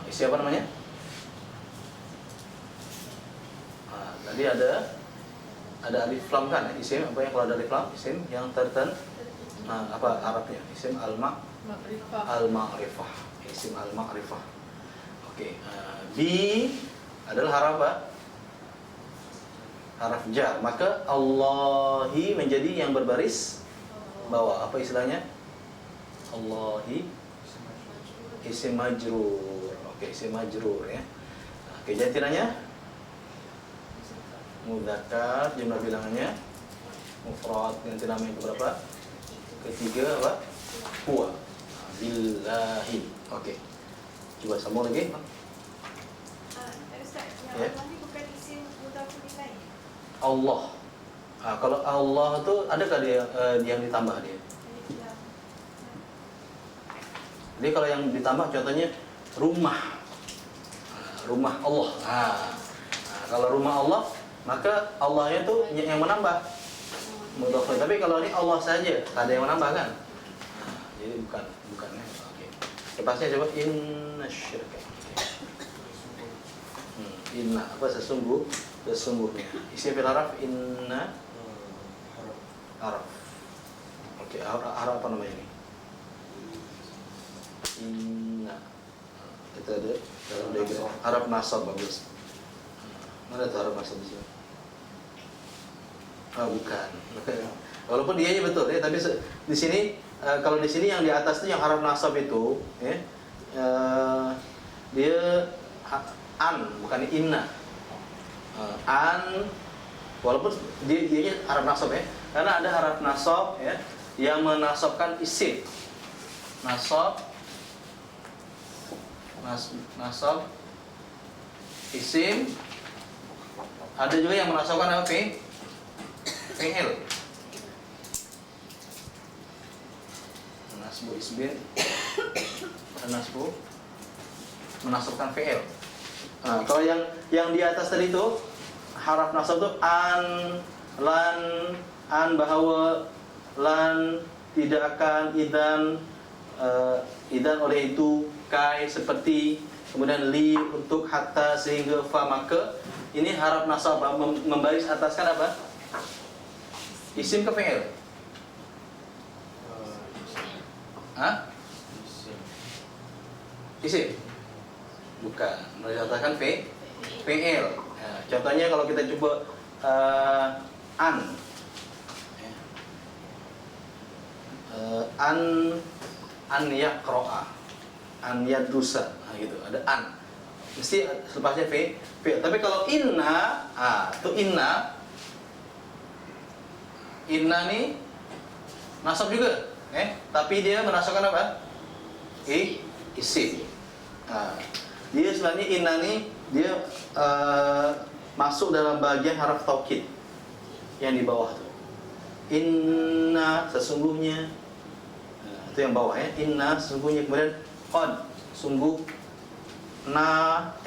isi apa namanya? Tadi ada alif lam kan? Isim apa yang kalau ada alif lam? Isim yang apa Arabnya? Isim al-ma'rifah. Isim al-ma'rifah. Oke. Bi adalah haraf apa? Haraf jar. Maka Allahi menjadi yang berbaris bawah. Apa istilahnya? Allahi isim majrur. Oke, isim majrur ya. Oke, jantinanya mudzakkar, jumlah bilangannya mufrad, ganti nama yang keberapa? Ketiga apa? Huwa. Billahi. Oke. Coba sambung lagi. Ustaz, Ya. yang ini bukan isim mudhafun ilaih. Allah. Kalau Allah itu adakah dia yang ditambah dia? Jadi kalau yang ditambah contohnya rumah. Rumah Allah. Kalau rumah Allah, maka Allahnya itu yang menambah. Mudhaf. Tapi kalau ini Allah saja, tak ada yang menambah kan? Jadi bukan ya. Oke. Lepasnya coba inna syirka. Inna apa sesungguhnya. Isi fil haraf inna haraf. Oke, haraf apa namanya ini? Inna. Kita ada dalam diagram harap nasab bagus. Mana tuh harap nasab di sini? Bukan. Walaupun dia betul ya, tapi di sini kalau di sini yang di atas itu yang harap nasab itu, ya, dia an bukan inna. An walaupun dia harap nasab ya, karena ada harap nasab ya yang menasabkan isim. Nasab isim, ada juga yang menasabkan apa? Fi'il. Nasbu isbin, nasbu menasabkan fi'il. Kalau yang di atas tadi itu haraf nasab itu an, lan, an bahwa, lan tidak akan, idan oleh itu, kai seperti, kemudian li untuk, hatta sehingga, fa maka. Ini harap nasab membaris ataskan apa? Isim ke fi'il? Isim? Bukan. Mencatatkan fi'il. Contohnya kalau kita coba an. An yaqra'a. An yadrusa. Gitu. Ada an. Mesti selepasnya fi'il. Tapi kalau inna, itu inna nih nasab juga, tapi dia menasabkan apa? Isim. Dia sebenarnya inna nih dia masuk dalam bagian haraf taukid yang di bawah tuh. Inna sesungguhnya, itu yang bawah ya. Inna sesungguhnya, kemudian qad sungguh, na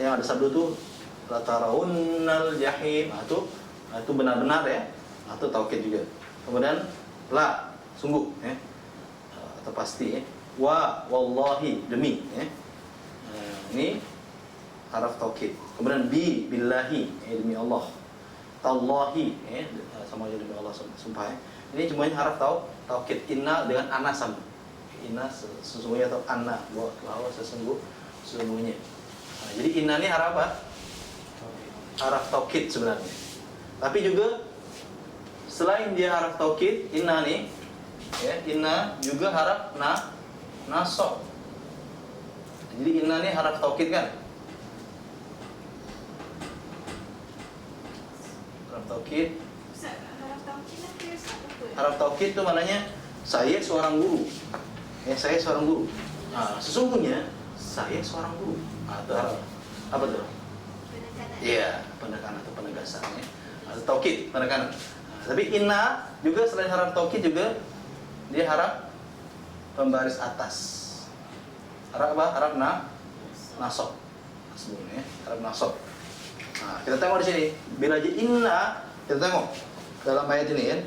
yang ada sabdu tuh lataraunal jahim, itu benar-benar ya, atau taukid juga. Kemudian la sungguh ya, atau pasti ya. Wa wallahi demi ya. Ini haraf taukid. Kemudian bi billahi demi Allah. Tallahi sama aja demi Allah, sumpah ya. Ini semuanya haraf taukid. Inna dengan ana sama. Inna sesungguhnya atau anna bahwa sesungguhnya. Jadi inna ini haraf apa? Haraf taukid sebenarnya. Tapi juga selain dia haraf taukid, inna nih ya, inna juga haraf nasab. Jadi inna nih haraf taukid kan? Haraf taukid. Haraf taukid itu maknanya saya seorang guru. Saya seorang guru. Sesungguhnya saya seorang guru. Itu haraf apa tuh? Iya, penekanan atau penegasan ya. Atau taukid, penekanan. Tapi inna juga selain haraf taukid juga dia haraf pembaris atas. Haraf apa? Haraf nasab. Sebenarnya haraf nasab. Kita tengok di sini. Bila inna, kita tengok dalam ayat ini ya.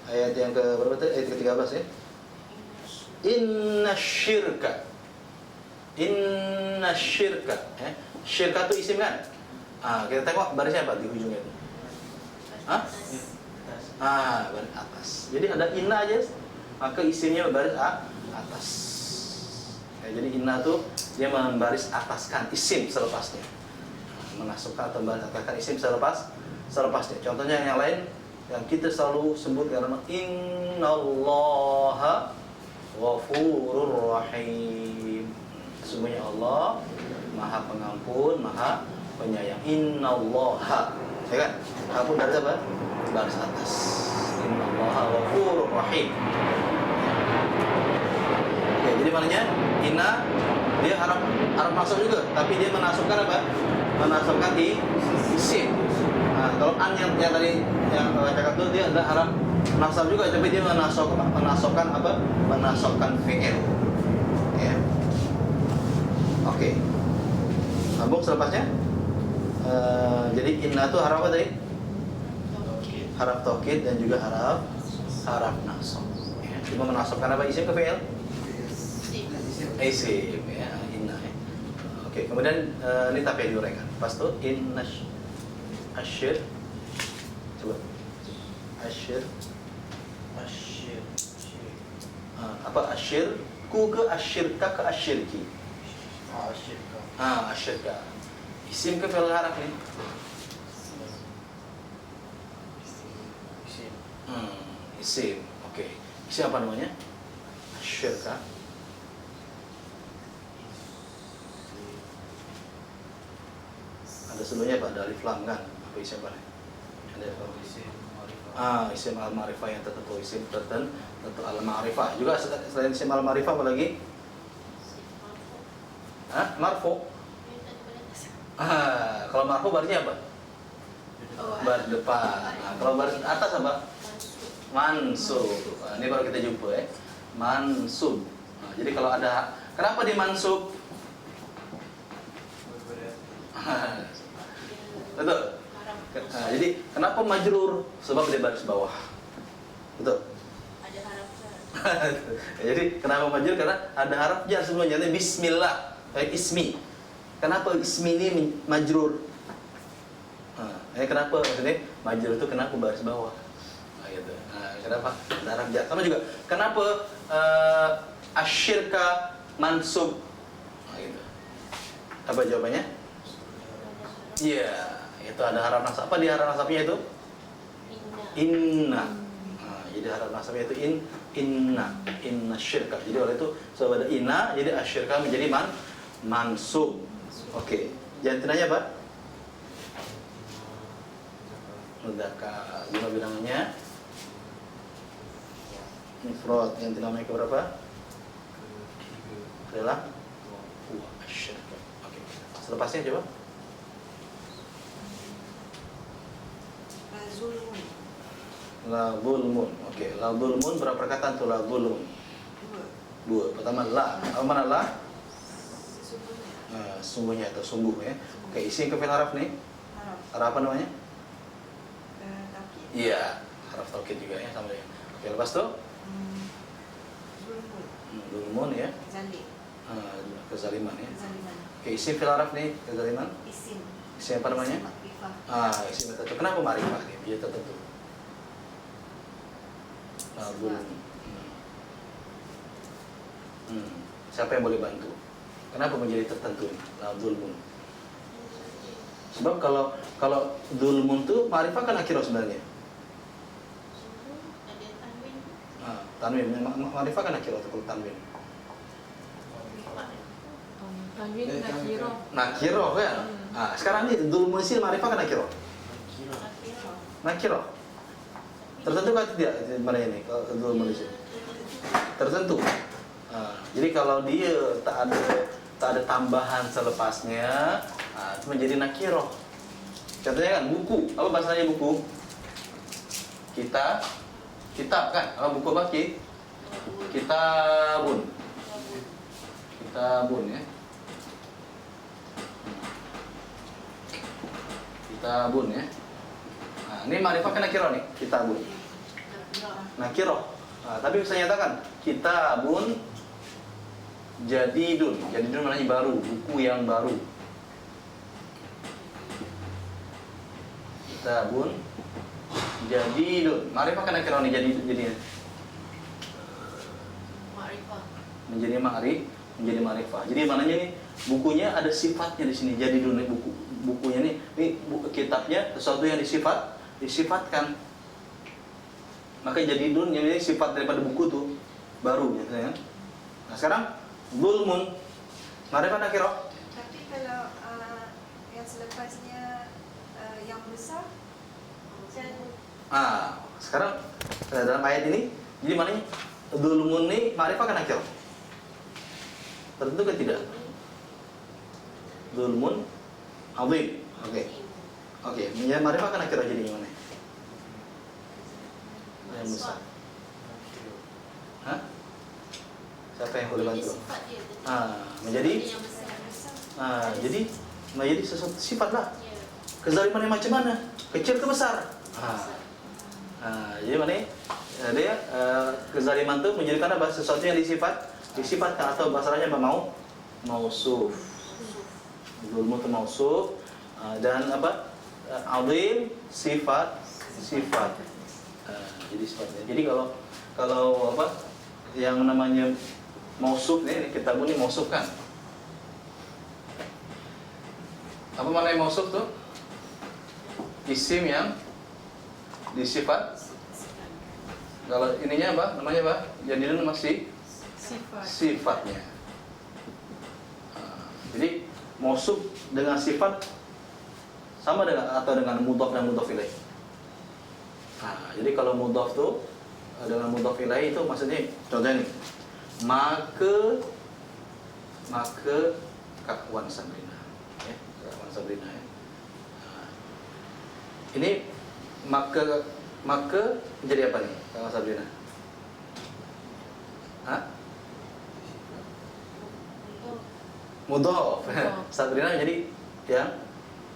Ayat yang ke berapa tadi? Ayat ke-13 ya. Inna syirka. Inna syirka. Syirka itu isim kan? Kita tengok barisnya apa di ujungnya itu? Baris atas. Jadi ada inna aja, maka isimnya baris atas. Jadi inna tuh dia membaris ataskan isim selepasnya, menasukkan atau membaris ataskan isim selepasnya. Contohnya yang lain yang kita selalu sebut karena innallaha ghafurur rahim. Sesungguhnya Allah Maha Pengampun, Maha Penyayang. Innallaha, ya kan? Pengampun dari apa? Baris atas. Innallaha ghafurur rahim. Oke, jadi maknanya inna dia harap nasab juga, tapi dia menasabkan apa? Menasabkan isim. Kalau an yang tadi yang cakap itu dia ada harap nasab juga, tapi dia menasabkan apa? Menasabkan fi'il. Ya. Oke. Sambung selepasnya. Jadi inna itu harap apa tadi? Harap taukid dan juga harap nasab. Ya. Cuma menasabkan apa isim ke fi'il? Isim, ya, inna. Ya. Oke, kemudian ini tapi diuraikan. Pas itu inna asyir. Coba. Asyir. Apa asyir? Ku ke asyirka ke asyirki. Asyirka. Isim ke fi'il haraf nih. Isim. Oke. Isim apa namanya? Asyirka. Ada sebelumnya Pak, ada alif lam kan? Apa isim apa? Ada isim al-ma'rifah yang tertentu, isim tertentu al-ma'rifah. Juga selain isim al-ma'rifah apa lagi? Marfu. Kalau marfu barisnya apa? Baris depan. Kalau baris atas apa? Mansub. Ini baru kita jumpa ya. Mansub. Jadi kalau ada, kenapa dimansub? Betul. Jadi kenapa majrur? Sebab dia baris bawah. Betul. Ada harap Jadi kenapa majrur? Karena ada harap jar sebelumnya. Bismillah. Ismi. Kenapa ismi ini majrur? Kenapa maksudnya majrur itu kenapa baris bawah? Gitu. Kenapa? Ada harap jar. Sama juga. Kenapa asyirka mansub? Gitu. Apa jawabannya? Iya, itu ada harap nasab. Apa di harap nasabnya itu? Inna. Jadi harap nasabnya itu inna syirka. Jadi oleh itu sebab ada inna, jadi asyirka menjadi mansub. Oke. Jantinanya apa? Mudzakkar. Lima bilangannya. Mufrad. Jantinanya ke berapa? Adalah asyirka. Oke. Selepasnya coba. La zulmun. Oke, la zulmun berapa perkataan tuh la zulmun? Dua. Pertama la. Apa mana la? Sungguhnya atau sungguh ya. Oke, isim ke fi'il haraf nih. Haraf apa namanya? Iya, haraf taukid juga ya sama dia. Oke, lepas tuh? Zulmun ya. Kezaliman ya. Oke, isim fi'il haraf nih, kezaliman. Isim apa namanya? Isim tertentu. Kenapa ma'rifah nih? Dia tertentu. Siapa yang boleh bantu? Kenapa menjadi tertentu nih? Zulmun. Sebab kalau zulmun tuh ma'rifah kan akhirnya sebenarnya. Tanwin. Ma'rifah kan akhirnya kalau tanwin. Tanwin nakiro. Nakiro kan? Sekarang ini zulmun sih ma'rifah kan akhirnya. Nakiro. Tertentu kan tidak mana ini kalau zulmun sih? Tertentu. Jadi kalau dia tak ada tambahan selepasnya, itu menjadi nakiro. Contohnya kan buku. Apa bahasanya buku? Kitab kan? Apa buku apa? Kitabun ya. Kitabun ya. Ini ma'rifah kan nakiro nih, kitabun. Nakiro. Tapi bisa nyatakan kitabun jadidun. Jadidun maknanya baru, buku yang baru. Kitabun jadidun. Ma'rifah kan nakirah nih jadinya. Ma'rifah. Menjadi ma'rifah. Jadi maknanya nih bukunya ada sifatnya di sini. Jadidun nih bukunya nih. Ini kitabnya sesuatu yang disifatkan. Maka jadidun yang ini sifat daripada buku tuh baru biasanya. Nah sekarang zulmun. Ma'rifah nakirah. Tapi kalau yang selepasnya yang besar, Sekarang dalam ayat ini, jadi maknanya zulmun ini ma'rifah kan nakirah? Tentu kan tidak. Zulmun azim. Oke. Menjadi ma'rifah kan nakirah jadi gimana? Yang besar. Hah? Siapa yang boleh bantu? Sifat dia. Menjadi Yang besar. jadi menjadi sesuatu sifat lah. Ya. Kezaliman yang macam mana? Kecil ke besar? Jadi mana? Dia kezaliman itu menjadikan apa? Sesuatu yang disifatkan atau bahasanya apa? Mausuf. Zulmu itu mausuf dan apa? Azim sifat. Jadi sifatnya. Jadi kalau apa? Yang namanya mausuf nih kita bunyi mausuf kan? Apa makna mausuf tuh? Isim yang disifat. Kalau ininya apa? Namanya apa? Jadidun masih sifatnya. Jadi mausuf dengan sifat sama dengan atau dengan mudhaf dan mudhaf ilaih. Jadi kalau mudhaf tuh dengan mudhaf ilaih itu maksudnya contohnya nih. Maka Kakwan Sabrina. Ya, Kakwan Sabrina ya. Ini maka menjadi apa nih, Kakak Sabrina? Mudhof. Sabrina menjadi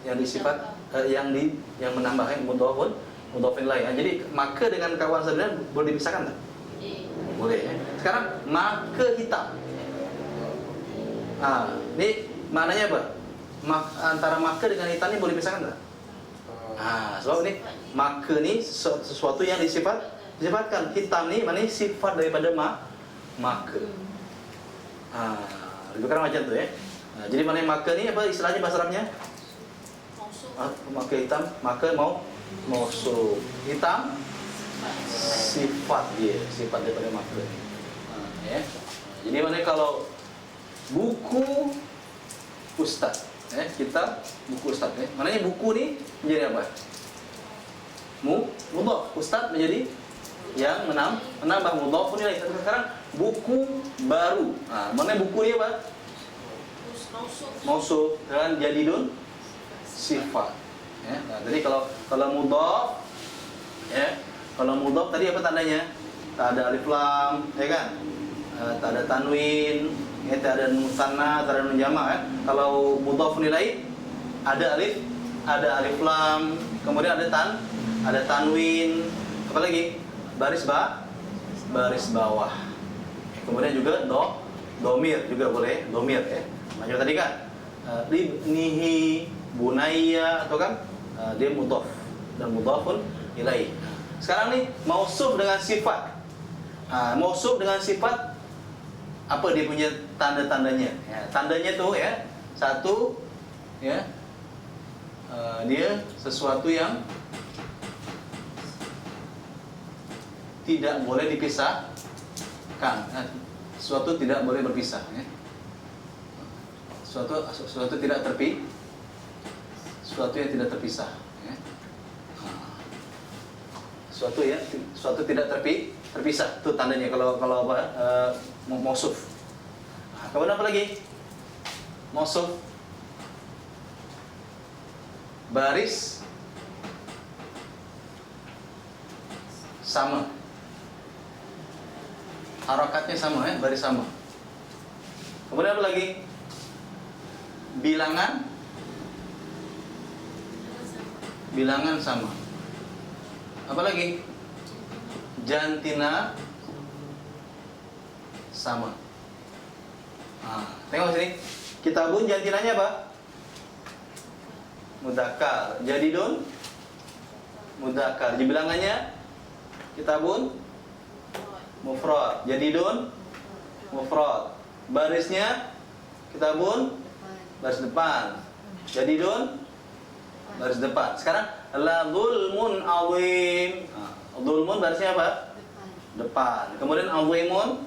yang disifat yang menambah mudhofin lain. Jadi maka dengan kawan Sabrina boleh dipisahkan tak? Boleh ya. Sekarang maka hitam. Ini maknanya apa? Antara maka dengan hitam ini boleh dipisahkan tak? Sebab ini maka ni sesuatu yang disifatkan. Hitam ni maknanya sifat daripada maka. Lebih kurang macam tu ya. Jadi maknanya maka ni apa istilahnya bahasa Arabnya? Maka hitam, maka mausuf. Hitam sifat dia, sifat daripada maka. Ya. Jadi maknanya kalau buku ustaz kitab buku ustaz maknanya buku ni menjadi apa? Mudhaf. Ustaz menjadi yang menambah mudhaf nilai. Sekarang buku baru. Maknanya buku ni apa? Mausuf dan jadidun sifat. Jadi kalau mudhaf kalau mudhaf tadi apa tandanya? Tak ada alif lam, ya kan? Tak ada tanwin, tak ada musanna, tak ada nun jamak. Kalau mudhaf nilai ada alif lam, kemudian ada tanwin, apa lagi? Baris bawah. Kemudian juga domir juga boleh, domir ya. Macam tadi kan? Libnihi, bunayya atau kan? Dia mudhaf dan mudhafun ilaih. Sekarang nih mausuf dengan sifat. Mausuf dengan sifat apa dia punya tanda-tandanya? Tandanya tuh ya, satu ya, dia sesuatu yang tidak boleh dipisahkan. Sesuatu tidak boleh berpisah ya. Sesuatu yang tidak terpisah ya. Suatu tidak terpisah itu tandanya kalau apa mausuf. Kemudian apa lagi? Mausuf baris sama, harakatnya sama ya, baris sama. Kemudian apa lagi? Bilangan sama. Apa lagi? Jantina sama. Tengok sini. Kitabun jantinanya apa? Mudzakkar. Jadidun mudzakkar. Bilangannya kitabun mufrad. Jadidun mufrad. Barisnya kitabun baris depan. Jadidun baris depan. Sekarang la zulmun azim. Zulmun barisnya apa? Depan. Kemudian azimun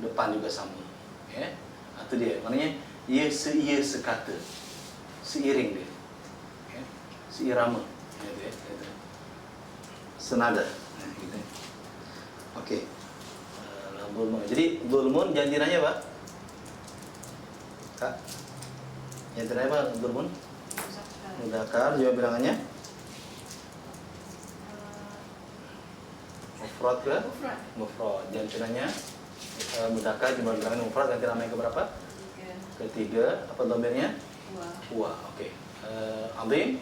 depan juga sama. Ya. Itu dia. Maknanya ia sekata. Seiring dia. Ya. Seirama. Ya, dia. Itu. Senada. Nah, gitu. Okey. Zulmun. Jadi zulmun jantinanya apa? Kak. Jantinanya apa zulmun? Mudzakkar. Jawab bilangannya? Mufrad ke? Mufrad. Jantinanya mudzakkar, jumlah bilangannya mufrad. Ganti nama yang keberapa? Ketiga. Apa domirnya? Huwa. Okey. Azim?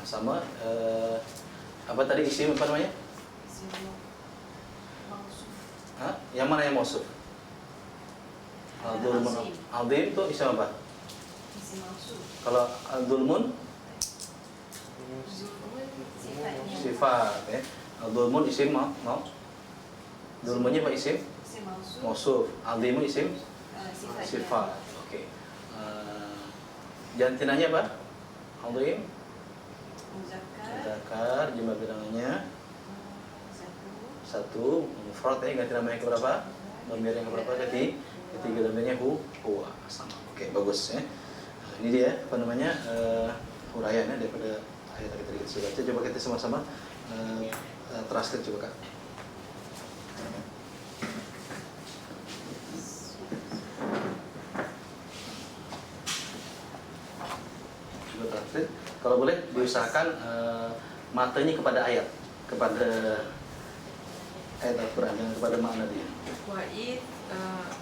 Sama. Apa tadi isim apa namanya? Yang mana yang mausuf? Al-Zulmun. Azim itu isim apa? Kalau Al-Zulmun sifat, ya. Al-Zulmun isim mau? Zulmunnya apa isim? Mausuf. Azimun isim sifat. Okey. Jantinanya apa? Azim mudzakkar, jumlah bilangannya satu. Mufrad, ya. Ganti nama yang keberapa? Dhamir yang keberapa? Ketiga dhamirnya huwa. Sama. Okey, bagus, ya. Ini dia apa namanya? Huraiannya daripada ayat tadi kita sudah baca. Coba kita sama-sama translate coba, Kak. Coba translate. Kalau boleh diusahakan matanya kepada ayat, kepada ayat Al-Quran, jangan kepada makna dia.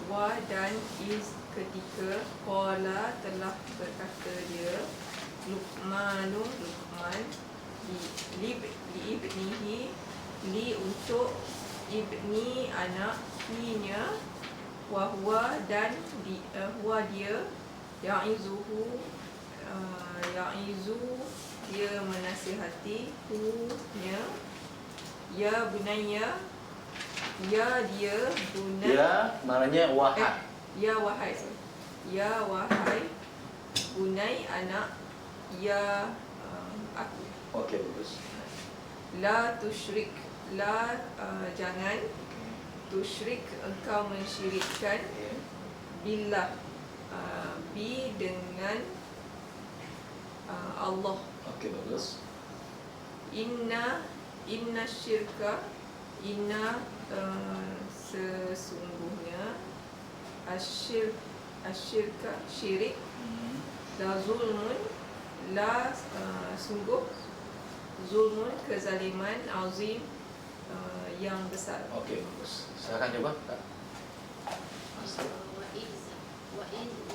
Wa dan is ketika qala telah berkata dia Luqman li ibnihi li untuk ibni anaknya wa huwa dan huwa dia ya'izuhu ya'izu dia menasihati nya ya bunayya ya dia bunay Ya, maknanya wahai. ya wahai ya wahai bunay anak ya aku. Okey, bagus. La tusyrik la jangan tusyrik engkau mensyirikkan billah bi dengan Allah. Okey, bagus. Inna syirka inna sesungguhnya asyirka syirik la zulmun la sungguh zulmun kezaliman azim yang besar. Okey, bagus. Silakan coba, Kak.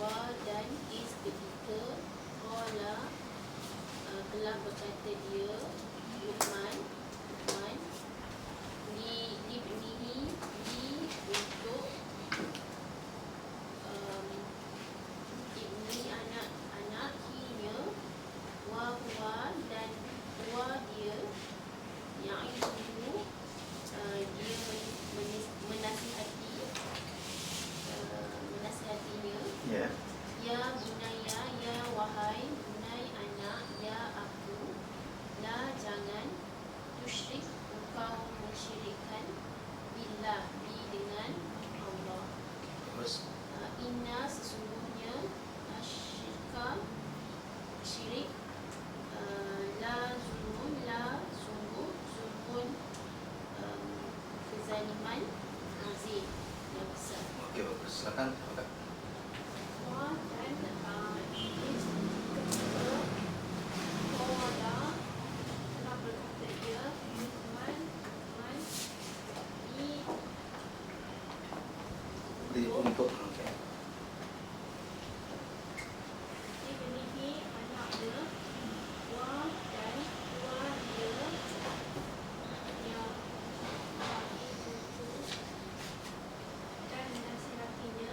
Wa dan is ketika qala telah berkata dia Luqman li ibnihi li untuk ibni anaknya wa huwa dan huwa dia yang itu dia menasihatinya Ya. ya bunaya ya wahai bunai anak ya aku la jangan tusyrik engkau mensyirikkan billah bi dengan Allah. Terus Inna sesungguhnya syirka syirik la zulmun la sungguh zulmun kezaliman azim yang besar. okey, bagus. Silakan, Kak. Wa dan ketika qala telah berkata dia Luqman Untuk okey. ibnihi anaknya wa dan wa dia yang dan menasihatinya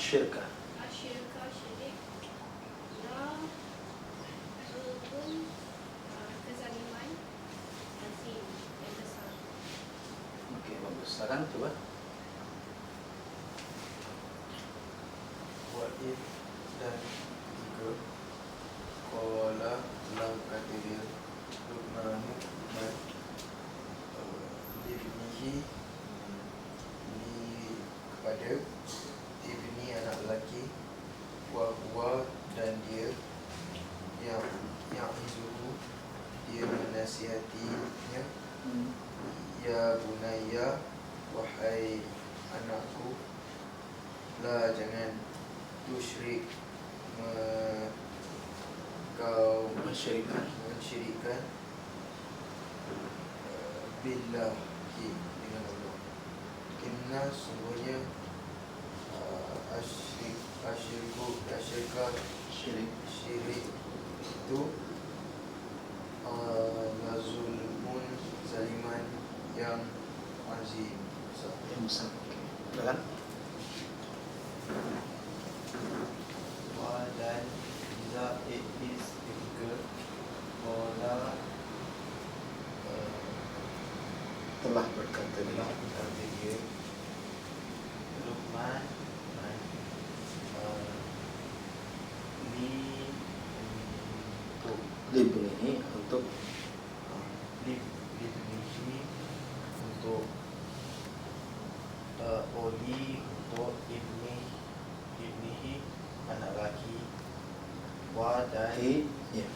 asyirka. asyirka syirik, la zulmun kezaliman, azim yang besar. Oke, bagus. Silakan coba. Wa'id dan tiga Qala lam kata dia Lukmanu dan Ibnihi Ni kepada Ibni anak lelaki Wa huwa dan dia Yang izuhu dia menasihatinya Ya bunaya wahai anakku La jangan tusyrik kau mensyirikkan billahi dengan Allah. Inna sungguhnya syirik itu lazulmun zaliman yang azim. Yang besar. Oke. Silakan. Wa dan iza is ketika Qala Telah berkata telah dia. berkata dia Luqman li untuk Libnihi untuk libnihi untuk oli untuk ibnihi anak laki wa dan ya.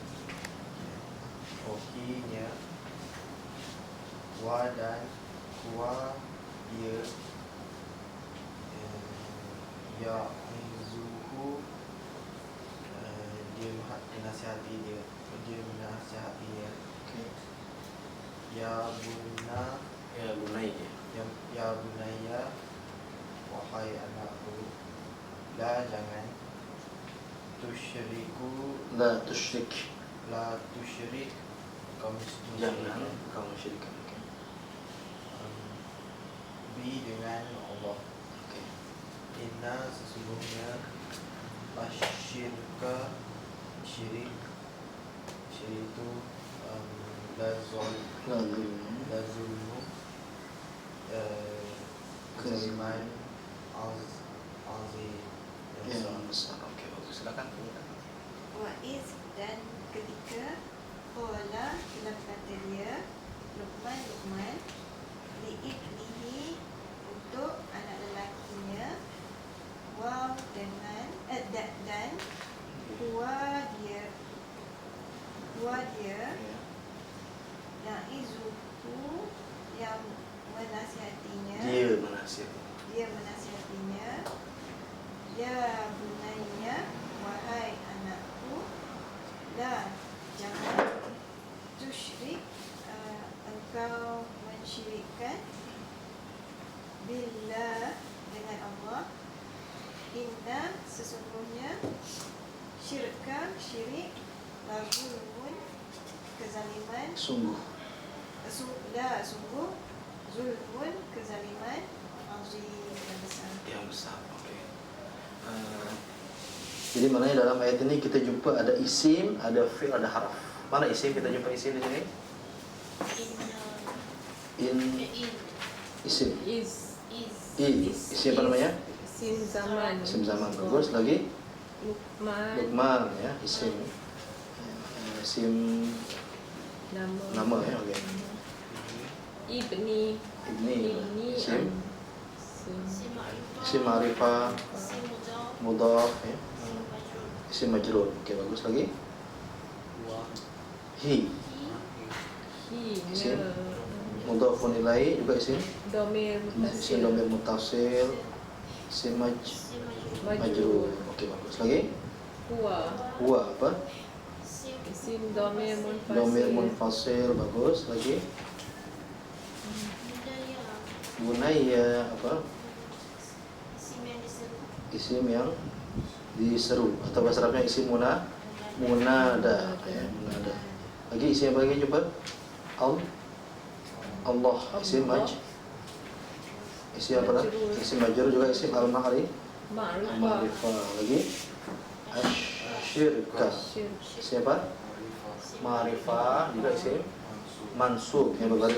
okinya wa dan kuwa dia ya inzuhu dia menasihati dia Oke. ya bunna Ya bunayya. ya bunaya wahai anakku la jangan tusyriku La tusyrik. la tusyrik kau Jangan kau mensyirikkan. Oke. bi dengan Allah. Oke. Inna sesungguhnya asyirka syirik itu Lalu lazulmu kezaliman azim yang besar. Oke, bagus. Silakan. Wa'id dan ketika Qala telah kata dia Luqman Li'ibnihi untuk anak lelakinya Waw dengan dan Huwa dia Ya. Yang izuhu yang menasihatinya Dia menasihatinya Ya bunayya wahai anakku La jangan tusyrik engkau mensyirikkan Billah dengan Allah Inna sesungguhnya syirik lazulmun kezaliman Sungguh. sungguh zulmun kezaliman azim yang besar. Yang besar. Oke. Jadi maknanya dalam ayat ini kita jumpa ada isim, ada fi'il, ada haraf. Mana isim? Kita jumpa isim di sini. In isim. Isim apa namanya? Isim zaman. Isim zaman. Bagus. Lagi Luqman. Luqman ya, isim. Isim nama ya, oke. Ibni. Ibni isim. Isim Si ma'rifah, ma'rifah, si mudaf, mudhaf ya. si majrur. Isim majrur. Oke, bagus. Lagi hi. Isim. Mudhafun ilaih juga isim. Domir Isim mutasil. dhamir muttasil. Isim Si majrur. majrur. Oke, bagus. Lagi Huwa. huwa apa? Si Isim domir munfasil. Dhamir munfasil. Bagus. Lagi budaya, bunayya apa? isim yang diseru. Isim yang diseru atau bahasa Arabnya isim munada ya, munada. Lagi isim apa lagi coba? Allah isim isim apa? Majrur. Isim majrur juga isim al-ma'rif Ma'rifah. Ma'rifah. Lagi asyirka. Siapa? Ma'rifah juga isim mansub yang berbaris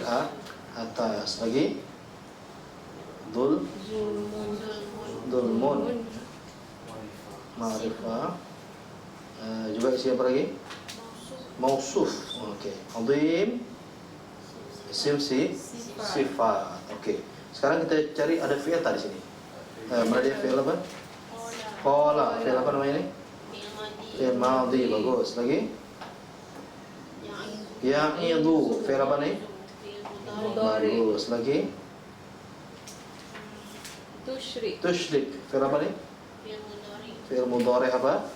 atas. Lagi Zulmun. dulmun. Ma'rifah. Juga isim apa lagi? Mausuf. Okey. Azim isim sifat. Okey. Sekarang kita cari ada fi'il tak di sini. Mana dia fi'il apa? Qala. Fi'il apa namanya ini? Fi'il madhi. Bagus. Lagi? Ya'idu. Fi'il apa ni? Mudhari. Bagus. Lagi? Tusyrik. Tusyrik. Fi'il apa ni? Fi'il mudhari apa?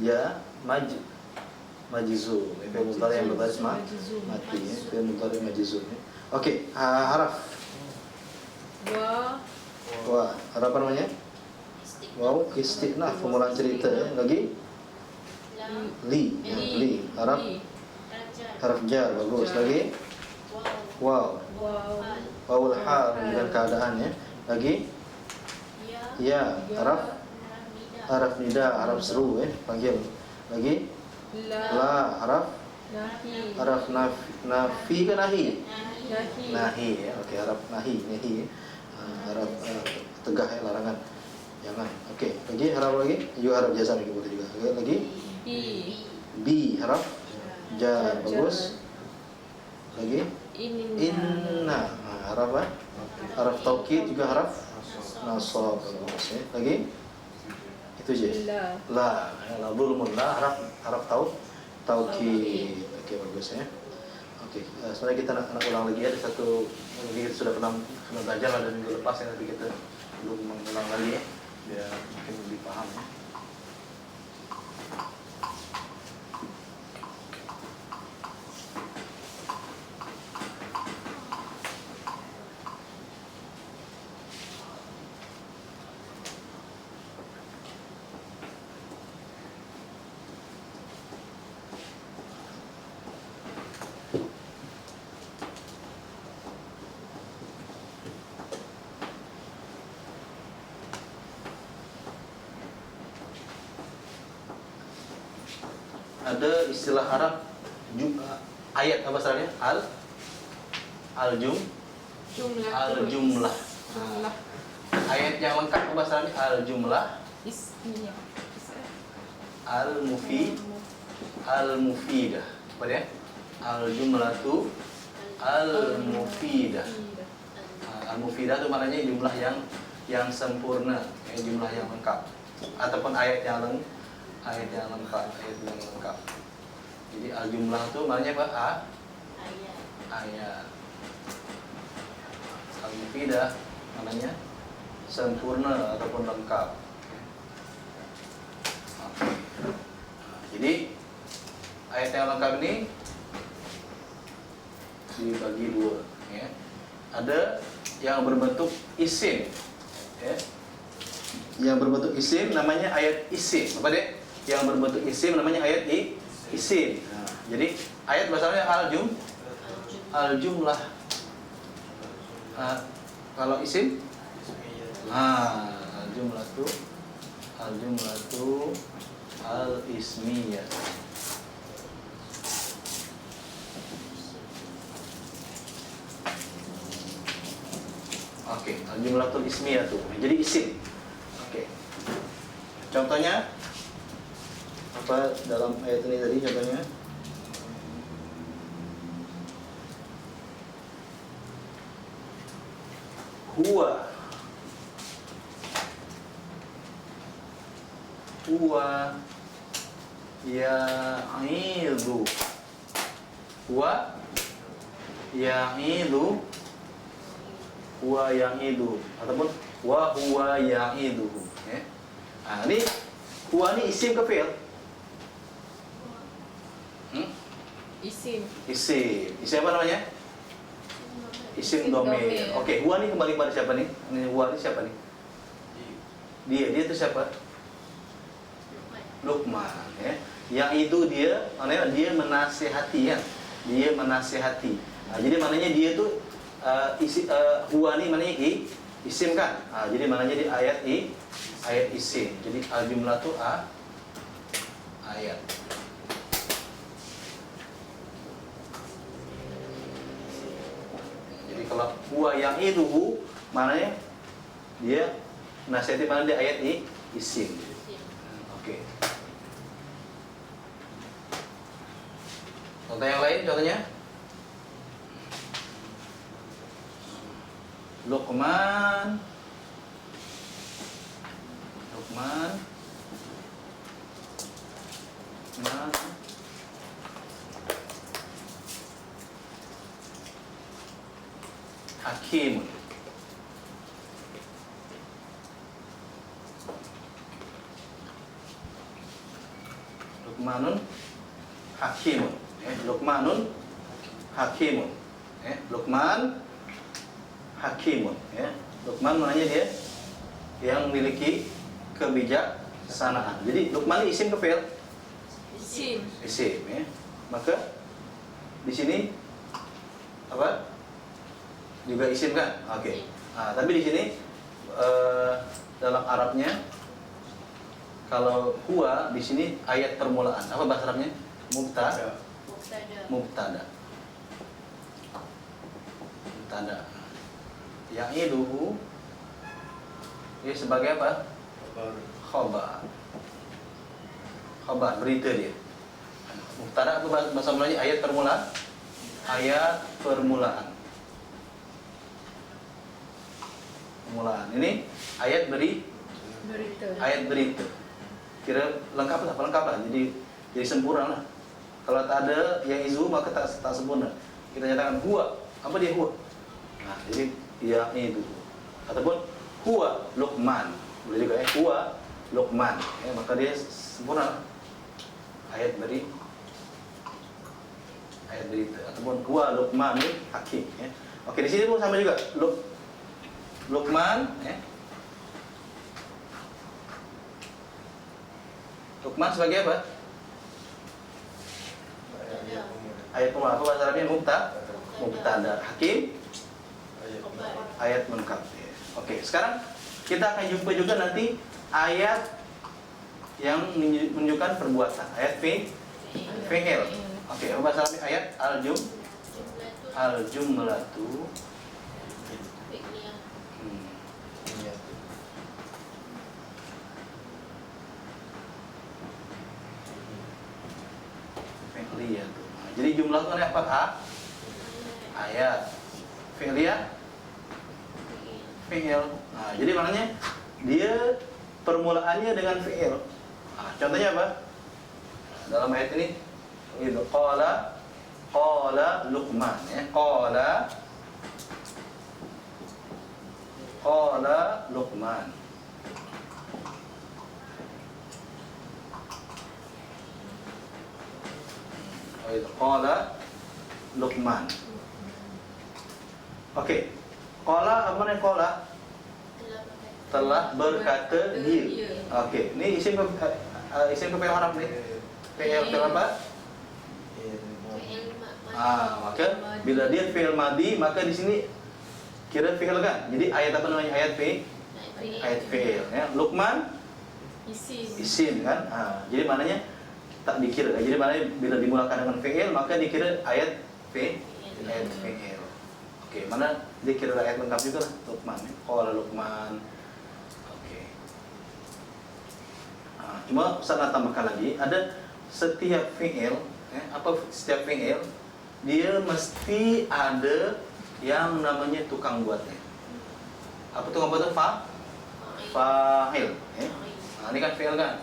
Ya, majzum. Fi'il mudhari yang berbaris mati. Fi'il mudhari majzum. Okey, haraf. Wa. Wah, haraf apa namanya? Wow, istinaf, permulaan cerita. Lagi? Li. Li. Haraf jar. Bagus. Lagi? Wow. Waw. Wawul hal dengan keadaannya. Lagi? Ya. Haraf nida, haraf seru panggil. Lagi? La. La. Nahi. Haraf nafi ke nahi? Nahi. Nahi ya. Okey, haraf nahi. Haraf tegah larangan. Jangan. Okey, lagi haraf lagi? Juga haraf jazam juga boleh juga. Okey, lagi? Bi. Bi. Haraf jar. Bagus. Lagi? Inna. Haraf apa? Haraf taukid juga haraf nasab. Bagus ya. Lagi? Itu je. La. La. La zulmun. La haraf taukid. Okey, bagus ya. Okey, sebenarnya kita nak ulang lagi. Ada satu yang kita sudah pernah belajar pada minggu lepas yang tapi kita belum mengulang lagi ya. Biar mungkin lebih paham ya. Ada istilah Arab ayat apa asalnya? Jumlah. Al-jumlah. Jumlah. Ayat yang lengkap apa asalnya? Al-jumlah, Ismiyah. al-mufidah. Apa dia? Al-jumlatu al-mufidah. Al-mufidah itu maknanya jumlah yang sempurna, jumlah yang lengkap, ataupun ayat yang lengkap. Jadi al-jumlah itu maknanya apa? Ayat. Al-mufidah maknanya sempurna ataupun lengkap. Jadi ayat yang lengkap ini dibagi dua ya. Ada yang berbentuk isim ya. Yang berbentuk isim namanya ayat isim. Apa dek? Yang berbentuk isim namanya ayat isim. Jadi ayat bahasanya al-jumlah. Kalau isim al-jumlatu al-ismiyah. Oke, al-jumlatul ismiyah tuh. Jadi isim. Oke. Contohnya apa dalam ayat ini tadi contohnya? Huwa ya'idu. Huwa ya'idu ataupun wa huwa ya'idu ya. Ini huwa ni isim ke fi'il? Isim. Isim apa namanya? Isim dhamir. Okey, huwa ni kembali pada siapa ni? Ini huwa ni siapa ni? Dia itu siapa? Luqman ya. Yang itu dia, maknanya dia menasihati ya. Dia menasihati. Jadi maknanya dia tu huwa ni maknanya isim kan? Jadi mananya di ayat ayat isim. Jadi al-jumlah itu ayat. Jadi kalau huwa yang itu mananya dia nasihatnya mana di ayat isim. Oke. Contoh yang lain contohnya Luqman Hakim. Luqmanun Hakimun. Luqmanun Hakimun. Luqman Hakimun. Luqman maknanya dia yang memiliki kebijaksanaan. Jadi Luqman ini isim ke fi'il? Isim. Isim, ya. Maka di sini apa? Juga isim kan? Oke. Tapi di sini dalam Arabnya kalau huwa di sini ayat permulaan. Apa bahasa Arabnya? Mubtada. Yang itu dia sebagai apa? Khabar, berita dia. Mubtada itu bahasa Melayu ayat permulaan. Ini ayat berita. Kira lengkap lah. Jadi sempurna lah. Kalau tak ada yang izu maka tak sempurna. Kita nyatakan huwa, apa dia huwa? Nah, jadi yang itu. Ataupun huwa Luqman. Boleh juga ya, huwa Luqman. Maka dia sempurna lah. Ayat berita. Ataupun huwa Luqmanul Hakim. Oke, di sini pun sama juga. Luqman, Luqman sebagai apa? Ayat pemula. Apa bahasa Arabnya? Mubtada. Hakim ayat lengkap. Oke, sekarang kita akan jumpa juga nanti ayat yang menunjukkan perbuatan. Ayat fi'il. Oke, apa bahasa Arabnya? Ayat al-jumlatu. Jadi jumlah itu ada apa? Ayat. Fi'liyah? Fi'il. Jadi maknanya dia permulaannya dengan fi'il. Contohnya apa? Dalam ayat ini itu qala Luqman, qala Luqman. Qala Luqman. Oke. Qala apa namanya qala? Telah berkata dia. Oke, ini isim ke fi'il harap nih. Fi'il apa? Maka bila dia fi'il madhi maka di sini kira fi'il kan. Jadi ayat apa namanya? Ayat fi'il ya. Luqman isim kan. Jadi maknanya tak dikira. Jadi maknanya bila dimulakan dengan fi'il maka dikira ayat fi'il. Oke, mana dikira ayat lengkap juga lah. Luqman, qala Luqman. Oke. Cuma Ustaz nak tambahkan lagi, ada setiap fi'il, setiap fi'il dia mesti ada yang namanya tukang buatnya. Apa tukang buatnya? Fa'il. Ini kan fi'il kan?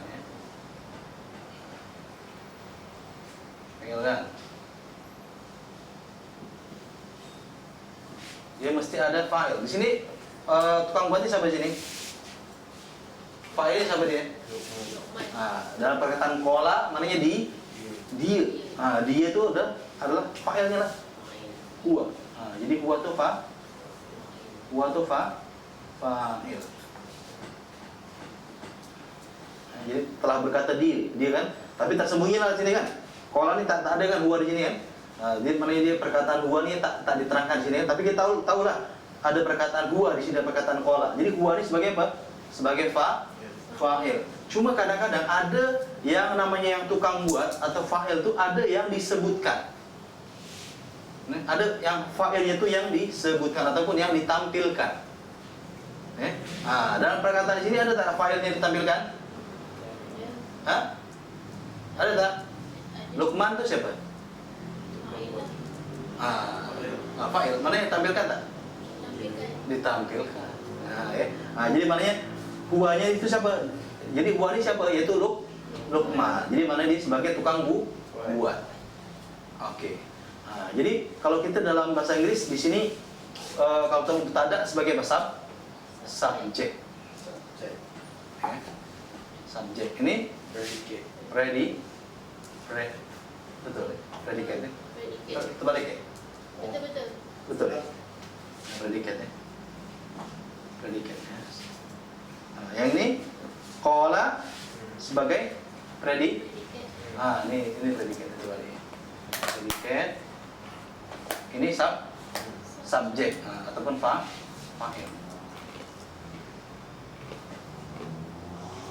Dia mesti ada fa'il. Di sini tukang buatnya siapa di sini? Fa'ilnya siapa dia? Dalam perkataan qala maknanya dia. Dia itu adalah fa'ilnya lah. Huwa. Jadi huwa itu fa'il. Jadi telah berkata dia kan? Tapi tak sembunyi lah di sini kan? Qala ini tak ada kan huwa di sini kan? Dia maknanya dia perkataan huwa ini tak diterangkan di sini, tapi kita tahu lah ada perkataan huwa, di sini ada perkataan qala. Jadi huwa ini sebagai apa? Sebagai fa'il. Cuma kadang-kadang ada yang namanya yang tukang buat atau fa'il itu ada yang disebutkan. Ada yang fa'ilnya itu yang disebutkan ataupun yang ditampilkan. Dalam perkataan di sini ada tak fa'ilnya ditampilkan? Hah? Ada tak? Luqman itu siapa? Fa'il. Mana yang ditampilkan tak? Ditampilkan. Jadi maknanya huwanya itu siapa? Jadi huwa ini siapa? Yaitu Luqman. Jadi mana dia sebagai tukang buat. Oke. Jadi kalau kita dalam bahasa Inggris di sini kalau kita mubtada sebagai bahasa subjek. Subjek. Ini predicate. Betul. Predicate. Terbalik ya? Betul-betul. Betul ya? Predicate. Yang ini qala sebagai predicate. Ini predicate terbalik. Predicate. Ini subjek ataupun fa'il.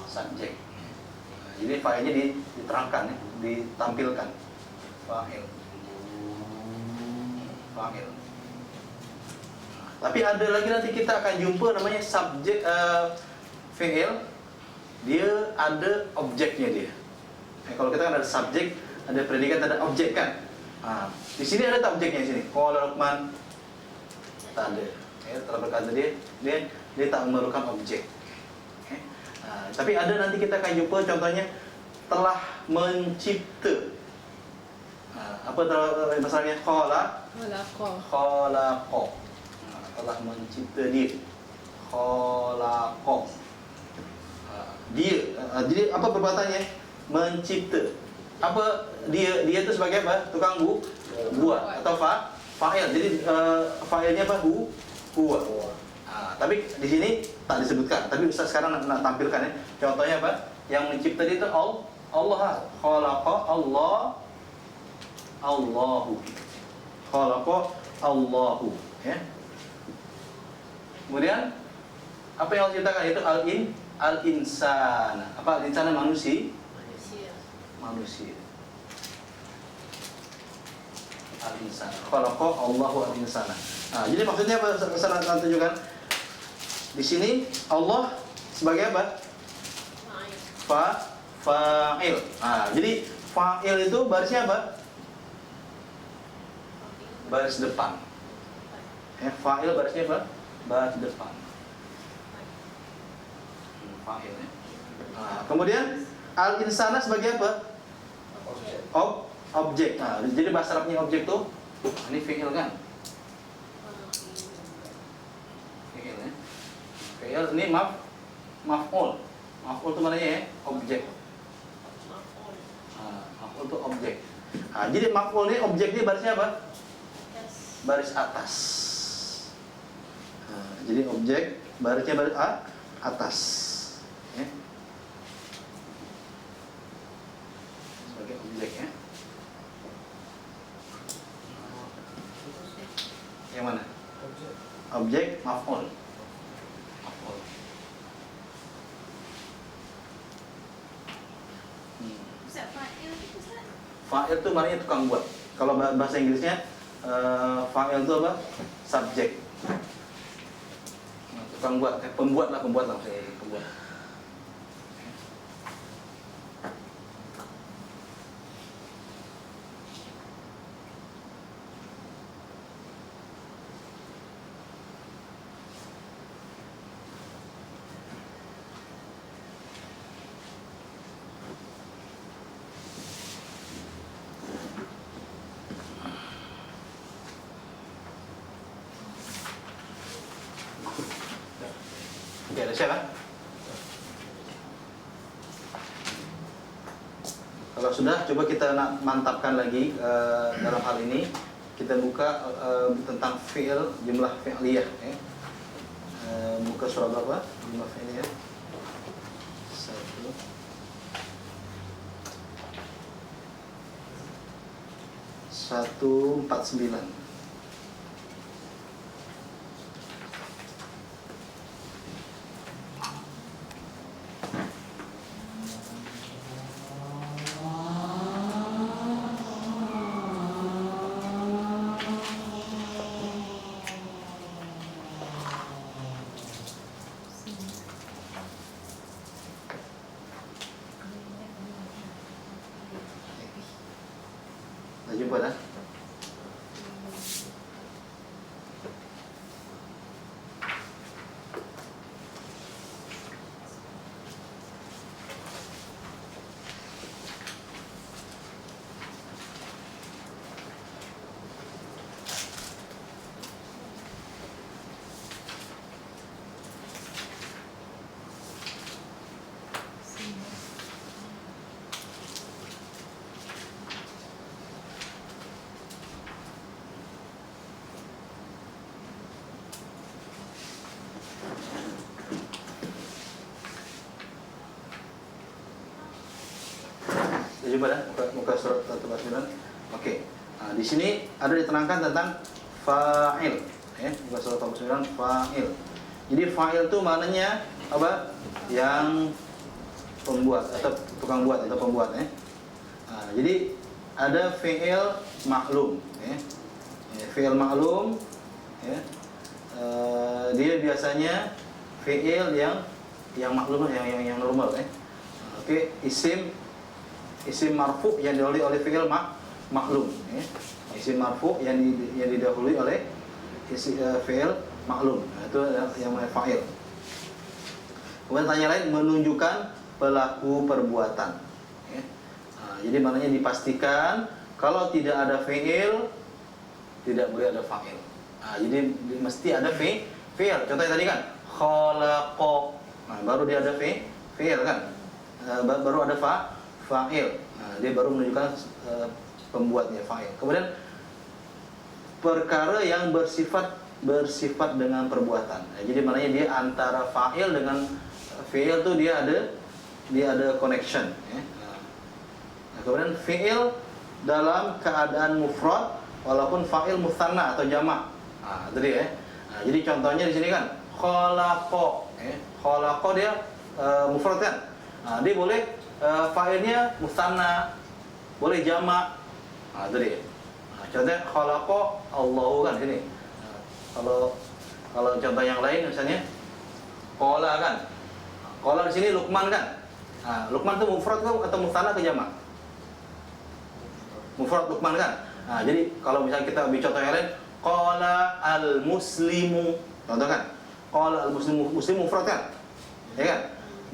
Subjek. Jadi fa'ilnya diterangkan ya, ditampilkan. Fa'il. Tapi ada lagi nanti kita akan jumpa namanya subjek fi'il. Dia ada objeknya dia. Kalau kita kan ada subjek, ada predikat, ada objek kan. Di sini ada tak objeknya di sini? Qala Luqman. Tak ada. Telah berkata dia tak memerlukan objek. Tapi ada nanti kita akan jumpa contohnya telah mencipta. Apa masalahnya? Khalaqa. Telah mencipta dia. Khalaqa. Dia. Jadi apa perbuatannya? Mencipta. Apa dia itu sebagai apa? Tukang buat atau fa'il. Jadi fa'ilnya apa? Huwa. Tapi di sini tak disebutkan. Tapi Ustaz sekarang nak tampilkan ya. Contohnya apa? Yang mencipta dia itu Allah. Khalaqa Allahu. Khalaqa Allahu. Ya. Kemudian apa yang Allah ciptakan itu al-insana. Apa al-insana? Manusia. Al-insana. Khalaqa Allahu al-insana. Jadi maksudnya apa? Saya tunjukkan. Di sini Allah sebagai apa? Fa'il. Jadi fa'il itu barisnya apa? Baris depan. Fa'il barisnya apa? Baris depan. Fa'il ya. Kemudian al-insana sebagai apa? Objek. Jadi bahasa Arabnya objek tuh ini fi'il kan? Fi'il ya. Fi'il ini maf'ul. Maf'ul itu maknanya ya, objek. Maf'ul itu objek. Jadi maf'ul ini objeknya barisnya apa? Baris atas. Jadi objek barisnya baris atas. Ya. Sebagai objek ya. Yang mana? Objek maf'ul. Ustaz, fa'il itu Ustaz? Fa'il itu maknanya tukang buat. Kalau bahasa Inggrisnya fa'il itu apa? Subjek. Tukang buat, pembuat lah maksudnya, pembuat. Oke, ada siapa? Kalau sudah, coba kita nak mantapkan lagi dalam hal ini. Kita buka tentang fi'il, jumlah fi'liyah ya. Buka surah berapa? Jumlah fi'liyah 149. jumpa dah. Kita jumpa dah muka surat 149. Okey. Di sini ada diterangkan tentang fa'il. Muka surat 149 fa'il. Jadi fa'il itu maknanya apa? Yang pembuat atau tukang buat atau pembuat. Jadi ada fi'il maklum. Fi'il maklum. Dia biasanya fi'il yang maklum, yang normal. Okey, isim marfu yang didahului oleh fi'il maklum. Isim marfu yang didahului oleh fi'il maklum. Itu yang namanya fa'il. Kemudian tanya lain, menunjukkan pelaku perbuatan. Jadi maknanya dipastikan kalau tidak ada fi'il tidak boleh ada fa'il. Jadi mesti ada fi'il. Contohnya tadi kan khalaqa. Baru dia ada fi'il kan. Baru ada fa'il. Dia baru menunjukkan pembuatnya fa'il. Kemudian perkara yang bersifat dengan perbuatan. Jadi maknanya dia antara fa'il dengan fi'il tuh dia ada connection. Kemudian fi'il dalam keadaan mufrad walaupun fa'il mutsanna atau jamak. Tadi jadi contohnya di sini kan khalaqa. Khalaqa dia mufrad kan. Dia boleh fa'ilnya mutsanna, boleh jamak. Tadi. Contohnya khalaqa Allahu kan sini. Kalau contoh yang lain misalnya qala kan. Qala di sini Luqman kan. Luqman itu mufrad atau mutsanna atau jamak? Mufrad Luqman kan. Jadi kalau misalnya kita ambil contoh yang lain, qala al-muslimu. Contoh kan? Qala al-muslimu, muslim mufrad kan? Ya kan?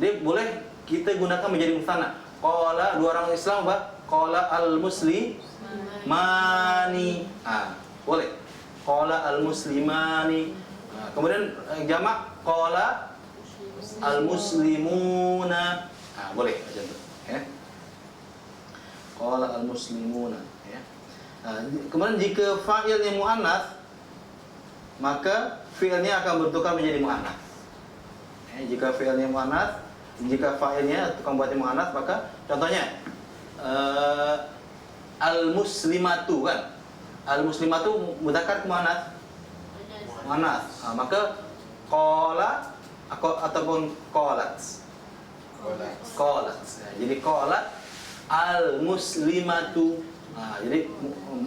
Dia boleh kita gunakan menjadi mutsanna. Qala dua orang Islam apa? Qala al-muslimani. Boleh. Qala al-muslimani. Kemudian jamak qala al-muslimuna. Boleh macam tu. Qala al-muslimuna. Kemudian jika fa'ilnya muannats, maka fi'ilnya akan bertukar menjadi muannats. Jika fi'ilnya muannats, jika fa'ilnya tukang buatnya muannats, maka contohnya al-muslimatu kan. Al-muslimatu mudzakkar ke muannats? Muannats. Maka qala ataupun qalat. Qalat. Jadi qalat al-muslimatu. Jadi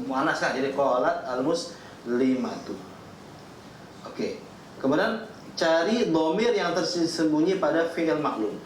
muannats kan. Jadi qalat al-muslimatu. Okey. Kemudian cari dhamir yang tersembunyi pada fi'il maklum.